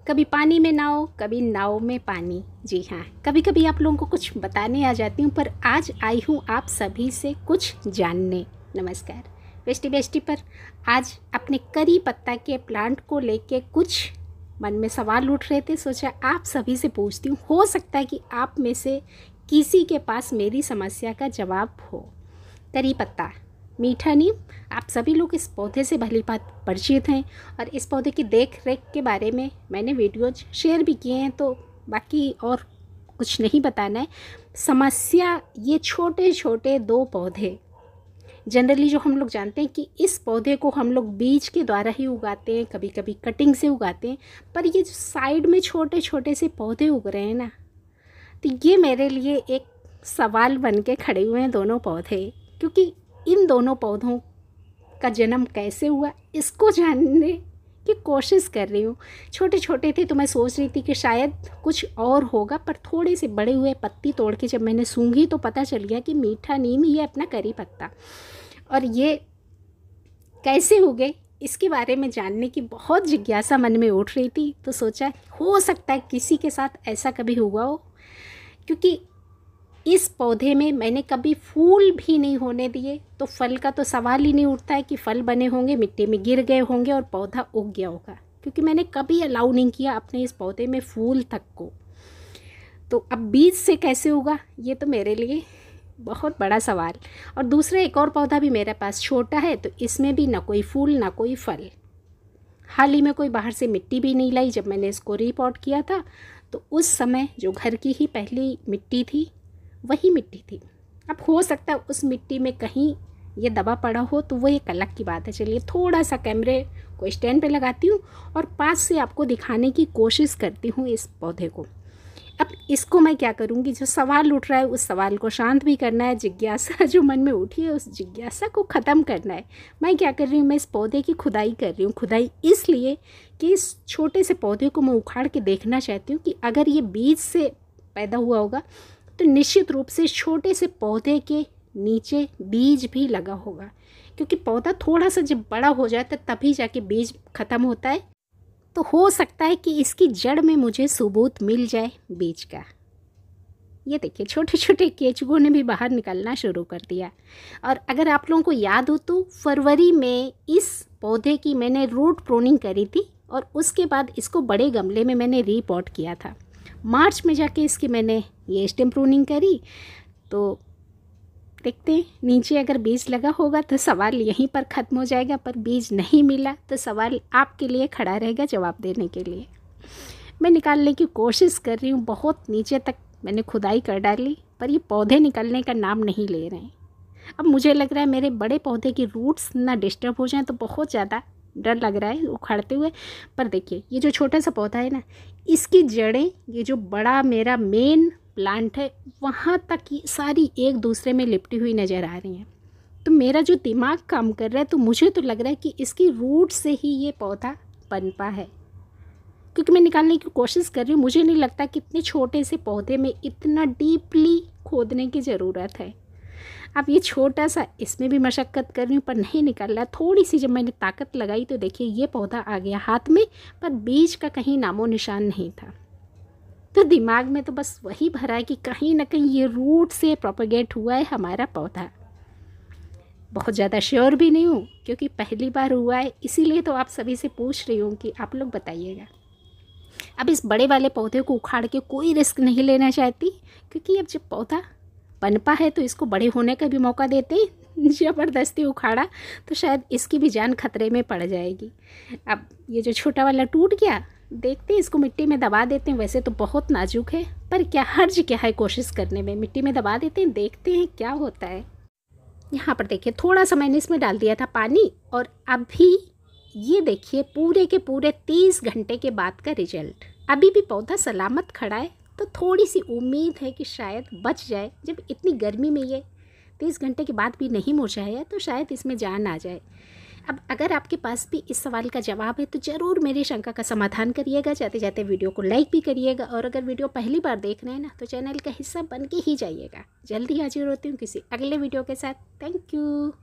कभी पानी में नाव, कभी नाव में पानी। जी हाँ, कभी कभी आप लोगों को कुछ बताने आ जाती हूँ, पर आज आई हूँ आप सभी से कुछ जानने। नमस्कार बेस्टी बेस्टी पर आज अपने करी पत्ता के प्लांट को लेके कुछ मन में सवाल उठ रहे थे, सोचा आप सभी से पूछती हूँ। हो सकता है कि आप में से किसी के पास मेरी समस्या का जवाब हो। करी पत्ता, मीठा नीम, आप सभी लोग इस पौधे से भली बात परिचित हैं और इस पौधे की देख रेख के बारे में मैंने वीडियोज शेयर भी किए हैं, तो बाकी और कुछ नहीं बताना है। समस्या ये छोटे छोटे दो पौधे, जनरली जो हम लोग जानते हैं कि इस पौधे को हम लोग बीज के द्वारा ही उगाते हैं, कभी कभी कटिंग से उगाते हैं, पर ये जो साइड में छोटे छोटे से पौधे उग रहे हैं ना, तो ये मेरे लिए एक सवाल बन के खड़े हुए हैं दोनों पौधे। क्योंकि इन दोनों पौधों का जन्म कैसे हुआ इसको जानने की कोशिश कर रही हूँ। छोटे छोटे थे तो मैं सोच रही थी कि शायद कुछ और होगा, पर थोड़े से बड़े हुए पत्ती तोड़ के जब मैंने सूंघी तो पता चल गया कि मीठा नीम ही है अपना करी पत्ता। और ये कैसे उगे इसके बारे में जानने की बहुत जिज्ञासा मन में उठ रही थी, तो सोचा हो सकता है किसी के साथ ऐसा कभी हुआ हो। क्योंकि इस पौधे में मैंने कभी फूल भी नहीं होने दिए, तो फल का तो सवाल ही नहीं उठता है कि फल बने होंगे, मिट्टी में गिर गए होंगे और पौधा उग गया होगा। क्योंकि मैंने कभी अलाउ नहीं किया अपने इस पौधे में फूल तक को। तो अब बीज से कैसे उगा, ये तो मेरे लिए बहुत बड़ा सवाल। और दूसरा एक और पौधा भी मेरे पास छोटा है, तो इसमें भी ना कोई फूल ना कोई फल। हाल ही में कोई बाहर से मिट्टी भी नहीं लाई। जब मैंने इसको रीपॉट किया था तो उस समय जो घर की ही पहली मिट्टी थी वही मिट्टी थी। अब हो सकता है उस मिट्टी में कहीं ये दबा पड़ा हो, तो वो एक अलग की बात है। चलिए थोड़ा सा कैमरे को स्टैंड पे लगाती हूँ और पास से आपको दिखाने की कोशिश करती हूँ इस पौधे को। अब इसको मैं क्या करूँगी, जो सवाल उठ रहा है उस सवाल को शांत भी करना है, जिज्ञासा जो मन में उठी है उस जिज्ञासा को ख़त्म करना है। मैं क्या कर रही हूँ, मैं इस पौधे की खुदाई कर रही हूँ। खुदाई इसलिए कि इस छोटे से पौधे को मैं उखाड़ के देखना चाहती हूँ कि अगर ये बीज से पैदा हुआ होगा तो निश्चित रूप से छोटे से पौधे के नीचे बीज भी लगा होगा। क्योंकि पौधा थोड़ा सा जब बड़ा हो जाता है तभी जाके बीज ख़त्म होता है। तो हो सकता है कि इसकी जड़ में मुझे सबूत मिल जाए बीज का। ये देखिए छोटे छोटे केचुओं ने भी बाहर निकलना शुरू कर दिया। और अगर आप लोगों को याद हो तो फरवरी में इस पौधे की मैंने रूट प्रूनिंग करी थी और उसके बाद इसको बड़े गमले में मैंने रीपॉट किया था। मार्च में जाके इसकी मैंने ये स्टेम प्रूनिंग करी। तो देखते हैं नीचे अगर बीज लगा होगा तो सवाल यहीं पर ख़त्म हो जाएगा, पर बीज नहीं मिला तो सवाल आपके लिए खड़ा रहेगा जवाब देने के लिए। मैं निकालने की कोशिश कर रही हूँ, बहुत नीचे तक मैंने खुदाई कर डाली, पर ये पौधे निकलने का नाम नहीं ले रहे हैं। अब मुझे लग रहा है मेरे बड़े पौधे की रूट्स ना डिस्टर्ब हो जाएं, तो बहुत ज़्यादा डर लग रहा है उखाड़ते हुए। पर देखिए ये जो छोटा सा पौधा है ना, इसकी जड़ें, ये जो बड़ा मेरा मेन प्लांट है वहाँ तक ये सारी एक दूसरे में लिपटी हुई नज़र आ रही हैं। तो मेरा जो दिमाग काम कर रहा है, तो मुझे तो लग रहा है कि इसकी रूट से ही ये पौधा पनपा है। क्योंकि मैं निकालने की कोशिश कर रही हूँ, मुझे नहीं लगता कि इतने छोटे से पौधे में इतना डीपली खोदने की ज़रूरत है। अब ये छोटा सा, इसमें भी मशक्क़त कर रही हूँ पर नहीं निकल रहा। थोड़ी सी जब मैंने ताकत लगाई तो देखिए ये पौधा आ गया हाथ में, पर बीज का कहीं नामो निशान नहीं था। तो दिमाग में तो बस वही भरा है कि कहीं ना कहीं ये रूट से प्रोपेगेट हुआ है हमारा पौधा। बहुत ज़्यादा श्योर भी नहीं हूँ क्योंकि पहली बार हुआ है, इसीलिए तो आप सभी से पूछ रही हूँ कि आप लोग बताइएगा। अब इस बड़े वाले पौधे को उखाड़ के कोई रिस्क नहीं लेना चाहती, क्योंकि अब जब पौधा पनपा है तो इसको बड़े होने का भी मौका देते हैं। ज़बरदस्ती उखाड़ा तो शायद इसकी भी जान खतरे में पड़ जाएगी। अब ये जो छोटा वाला टूट गया, देखते हैं इसको मिट्टी में दबा देते हैं। वैसे तो बहुत नाजुक है, पर क्या हर्ज क्या है कोशिश करने में। मिट्टी में दबा देते हैं, देखते हैं क्या होता है। यहाँ पर देखिए थोड़ा सा मैंने इसमें डाल दिया था पानी, और अभी ये देखिए पूरे के पूरे 30 घंटे के बाद का रिजल्ट। अभी भी पौधा सलामत खड़ा है, तो थोड़ी सी उम्मीद है कि शायद बच जाए। जब इतनी गर्मी में ये 30 घंटे के बाद भी नहीं मुरझाया तो शायद इसमें जान आ जाए। अब अगर आपके पास भी इस सवाल का जवाब है तो ज़रूर मेरी शंका का समाधान करिएगा। जाते जाते वीडियो को लाइक भी करिएगा, और अगर वीडियो पहली बार देख रहे हैं ना तो चैनल का हिस्सा बन के ही जाइएगा। जल्दी हाजिर होती हूँ किसी अगले वीडियो के साथ। Thank you.